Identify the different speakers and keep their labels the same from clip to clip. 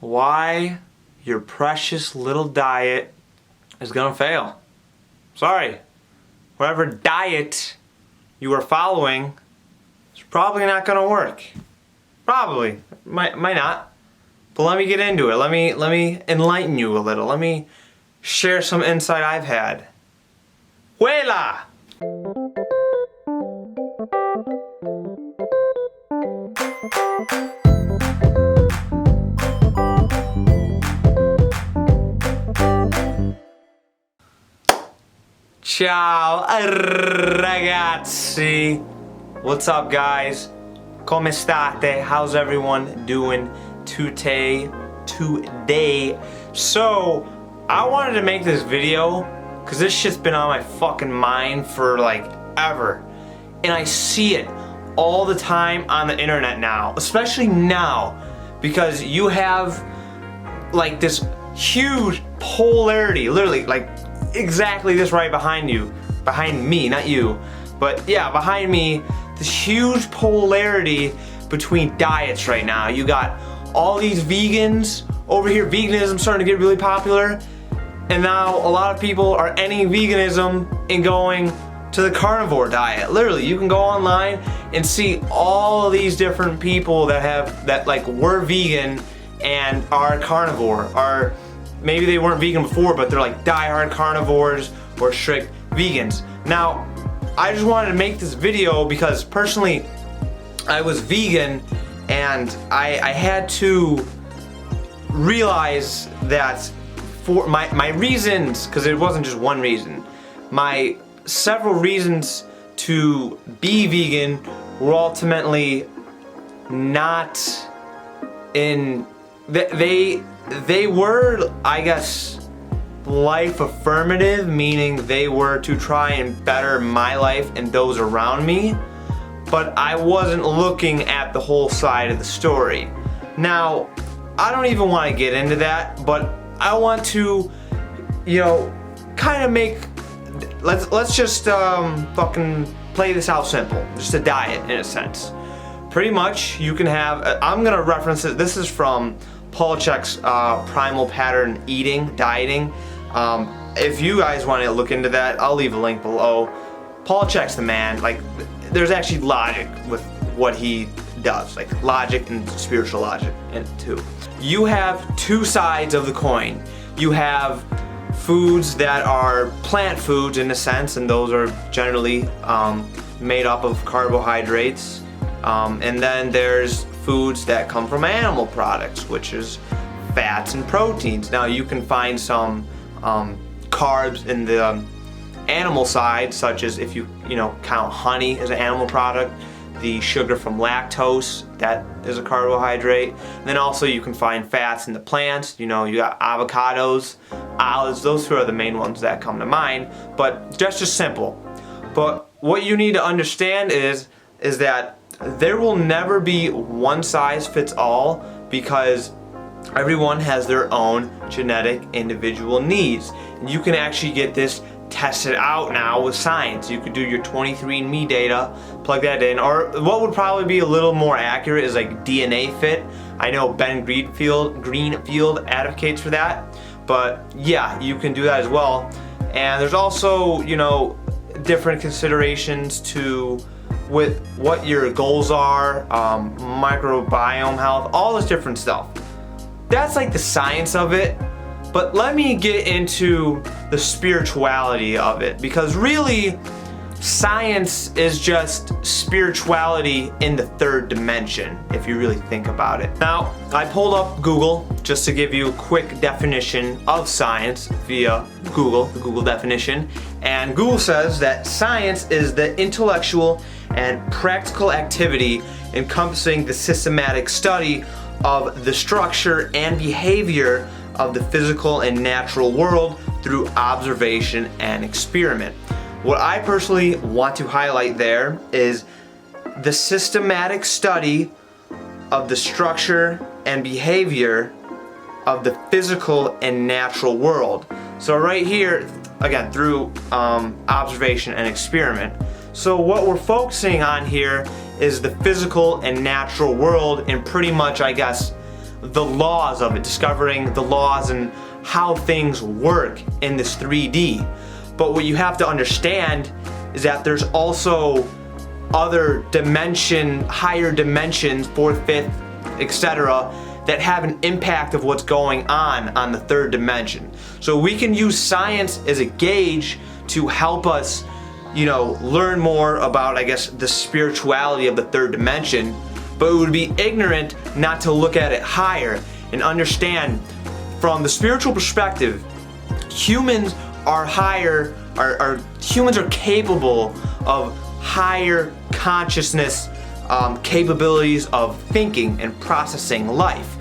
Speaker 1: why your precious little diet is gonna fail. Sorry, whatever diet you are following is probably not gonna work. Probably, might not. But let me get into it. Let me enlighten you a little. Let me share some insight I've had. Huela! Ciao ragazzi. What's up, guys? Come state? How's everyone doing today? So, I wanted to make this video because this shit's been on my fucking mind for like ever. And I see it all the time on the internet now, especially now, because you have like this huge polarity, literally like exactly this right behind you, behind me, not you, but yeah, behind me, this huge polarity between diets right now. You got all these vegans over here. Veganism starting to get really popular, and now a lot of people are ending veganism and going to the carnivore diet. Literally, you can go online and see all of these different people that like were vegan and are carnivore, or maybe they weren't vegan before, but they're like diehard carnivores or strict vegans. Now, I just wanted to make this video because personally, I was vegan and I had to realize that for my reasons, because it wasn't just one reason, my several reasons to be vegan were ultimately not in, they were, I guess, life affirmative, meaning they were to try and better my life and those around me, but I wasn't looking at the whole side of the story. Now, I don't even want to get into that, but I want to, you know, kind of make, let's just fucking play this out simple. Just a diet in a sense. Pretty much you can have, I'm gonna reference it, this is from Paul Chek's Primal Pattern Dieting. If you guys want to look into that, I'll leave a link below. Paul Chek's the man. Like, there's actually logic with what he does, like logic and spiritual logic in it too. You have two sides of the coin. You have foods that are plant foods in a sense, and those are generally made up of carbohydrates. And then there's foods that come from animal products, which is fats and proteins. Now you can find some carbs in the animal side, such as if you count honey as an animal product, the sugar from lactose, that is a carbohydrate. And then also you can find fats in the plants. You got avocados, olives, those two are the main ones that come to mind, but that's just simple. But what you need to understand is that there will never be one size fits all, because everyone has their own genetic individual needs. And you can actually get this tested out now with science. You could do your 23andMe data, plug that in, or what would probably be a little more accurate is like DNA Fit. I know Ben Greenfield advocates for that, but yeah, you can do that as well. And there's also, different considerations with what your goals are, microbiome health, all this different stuff. That's like the science of it, but let me get into the spirituality of it, because really, science is just spirituality in the third dimension, if you really think about it. Now, I pulled up Google just to give you a quick definition of science via Google, the Google definition, and Google says that science is the intellectual and practical activity encompassing the systematic study of the structure and behavior of the physical and natural world through observation and experiment. What I personally want to highlight there is the systematic study of the structure and behavior of the physical and natural world. So right here, again, through observation and experiment. So what we're focusing on here is the physical and natural world, and pretty much, I guess, the laws of it, discovering the laws and how things work in this 3D. But what you have to understand is that there's also other higher dimensions, fourth, fifth, etc., that have an impact of what's going on the third dimension. So we can use science as a gauge to help us, learn more about, I guess, the spirituality of the third dimension, but it would be ignorant not to look at it higher and understand from the spiritual perspective, humans are humans are capable of higher consciousness capabilities of thinking and processing life.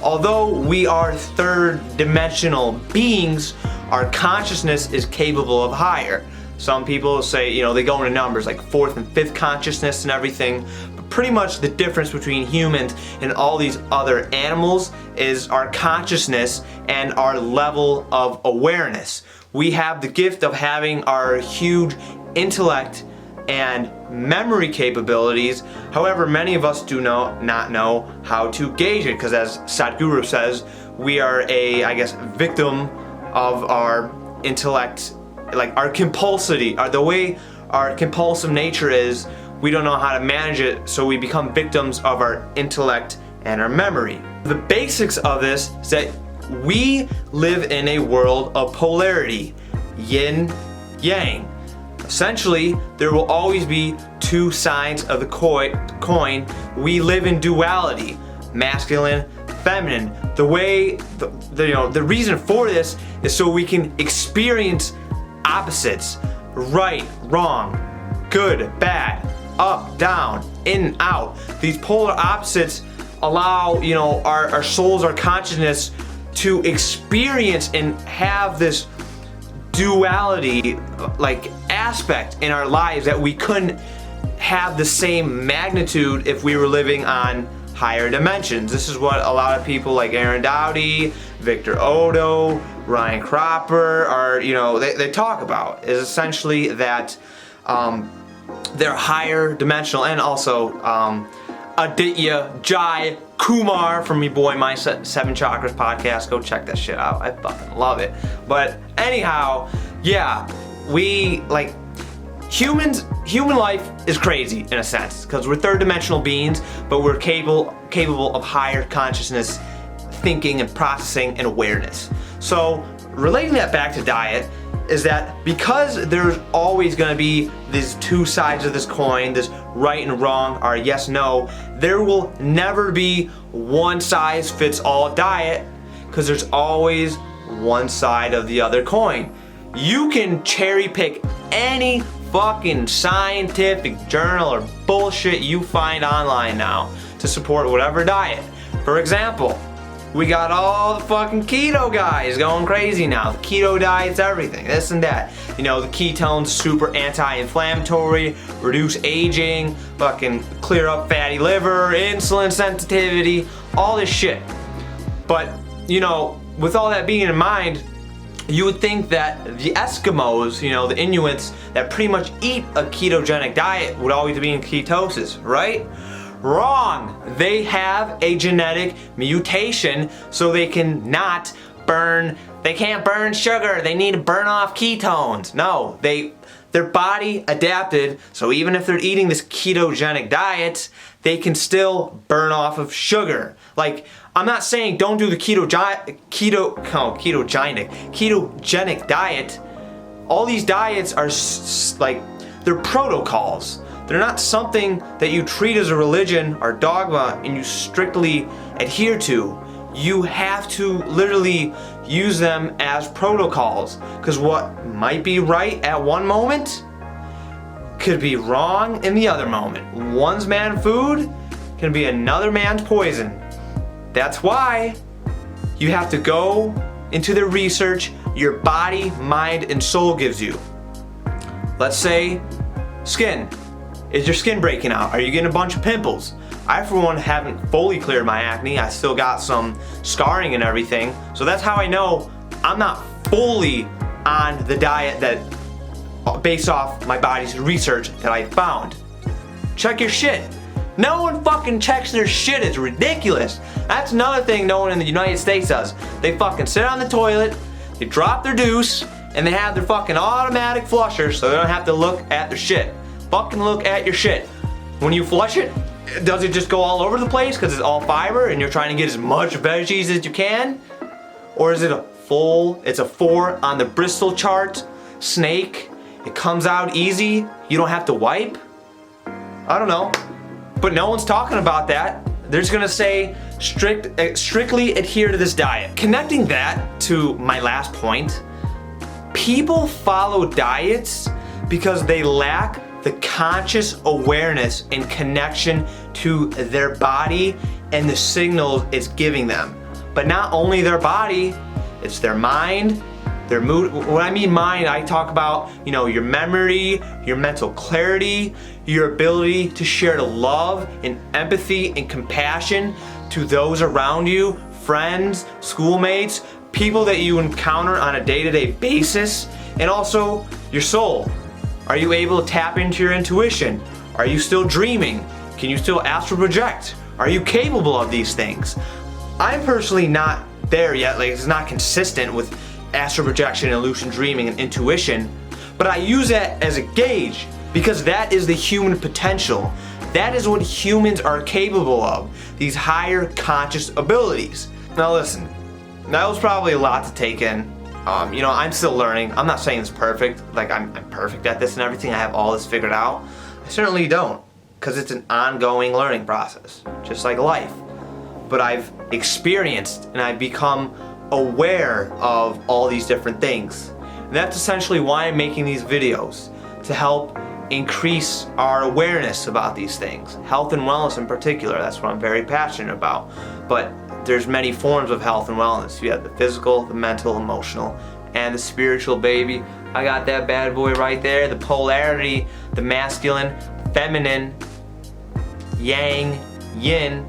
Speaker 1: Although we are third dimensional beings, our consciousness is capable of higher. Some people say, they go into numbers like fourth and fifth consciousness and everything, but pretty much the difference between humans and all these other animals is our consciousness and our level of awareness. We have the gift of having our huge intellect and memory capabilities. However, many of us do not know how to gauge it, because as Sadhguru says, we are victim of our intellect, like our compulsivity, the way our compulsive nature is, we don't know how to manage it, so we become victims of our intellect and our memory. The basics of this is that we live in a world of polarity, yin, yang. Essentially, there will always be two sides of the coin. We live in duality, masculine, feminine. The reason for this is so we can experience opposites, right, wrong, good, bad, up, down, in, out. These polar opposites allow, our souls, our consciousness to experience and have this duality aspect in our lives that we couldn't have the same magnitude if we were living on higher dimensions. This is what a lot of people like Aaron Dowdy, Victor Odo, Ryan Cropper are, they talk about, is essentially that they're higher dimensional. And also Aditya Jai Kumar from me boy My Seven Chakras podcast. Go check that shit out. I fucking love it. But anyhow, yeah, human life is crazy in a sense, because we're third dimensional beings, but we're capable of higher consciousness, thinking and processing and awareness. So relating that back to diet is that because there's always going to be these two sides of this coin, this right and wrong, or yes, no, there will never be one size fits all diet, because there's always one side of the other coin. You can cherry pick any fucking scientific journal or bullshit you find online now to support whatever diet. For example, we got all the fucking keto guys going crazy now. The keto diet's everything, this and that. The ketones, super anti-inflammatory, reduce aging, fucking clear up fatty liver, insulin sensitivity, all this shit. But, with all that being in mind, you would think that the Eskimos, the Inuits that pretty much eat a ketogenic diet would always be in ketosis, right? Wrong. They have a genetic mutation, so they can't burn sugar. They need to burn off ketones. No, their body adapted, so even if they're eating this ketogenic diet, they can still burn off of sugar. I'm not saying don't do the ketogenic diet. All these diets are they're protocols. They're not something that you treat as a religion or dogma and you strictly adhere to. You have to literally use them as protocols, because what might be right at one moment could be wrong in the other moment. One's man food can be another man's poison. That's why you have to go into the research your body, mind, and soul gives you. Let's say skin. Is your skin breaking out? Are you getting a bunch of pimples? I, for one, haven't fully cleared my acne. I still got some scarring and everything. So that's how I know I'm not fully on the diet that, based off my body's research that I found. Check your shit. No one fucking checks their shit. It's ridiculous. That's another thing no one in the United States does. They fucking sit on the toilet, they drop their deuce, and they have their fucking automatic flusher so they don't have to look at their shit. Fucking look at your shit. When you flush it, does it just go all over the place because it's all fiber and you're trying to get as much veggies as you can? Or is it it's a 4 on the Bristol chart, snake, it comes out easy, you don't have to wipe? I don't know. But no one's talking about that. They're just gonna say strictly adhere to this diet. Connecting that to my last point, people follow diets because they lack the conscious awareness and connection to their body and the signals it's giving them. But not only their body, it's their mind, their mood. When I mean mind, I talk about, your memory, your mental clarity, your ability to share love and empathy and compassion to those around you, friends, schoolmates, people that you encounter on a day-to-day basis, and also your soul. Are you able to tap into your intuition? Are you still dreaming? Can you still astral project? Are you capable of these things? I'm personally not there yet, it's not consistent with astral projection and lucid dreaming and intuition, but I use that as a gauge because that is the human potential. That is what humans are capable of, these higher conscious abilities. Now listen, that was probably a lot to take in. I'm still learning. I'm not saying it's perfect, like I'm perfect at this and everything, I have all this figured out. I certainly don't, because it's an ongoing learning process, just like life. But I've experienced and I've become aware of all these different things. And that's essentially why I'm making these videos, to help increase our awareness about these things. Health and wellness in particular, that's what I'm very passionate about. But there's many forms of health and wellness. You have the physical, the mental, emotional, and the spiritual, baby. I got that bad boy right there, the polarity, the masculine, feminine, yang, yin.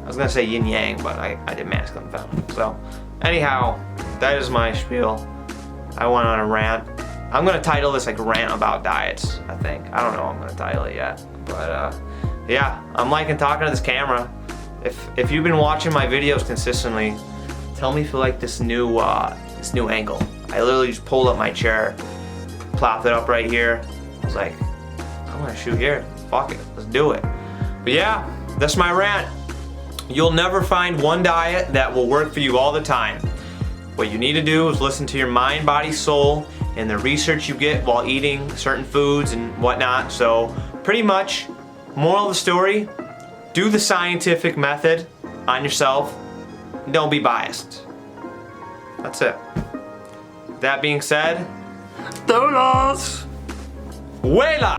Speaker 1: I was gonna say yin yang, but I did masculine, feminine. So anyhow, that is my spiel. I went on a rant. I'm gonna title this like rant about diets, I think. I don't know what I'm gonna title it yet. But yeah, I'm liking talking to this camera. If you've been watching my videos consistently, tell me if you like this new angle. I literally just pulled up my chair, plopped it up right here. I was like, I'm gonna shoot here. Fuck it, let's do it. But yeah, that's my rant. You'll never find one diet that will work for you all the time. What you need to do is listen to your mind, body, soul, and the research you get while eating certain foods and whatnot. So pretty much, moral of the story, do the scientific method on yourself. Don't be biased. That's it. That being said, todos. Vuela!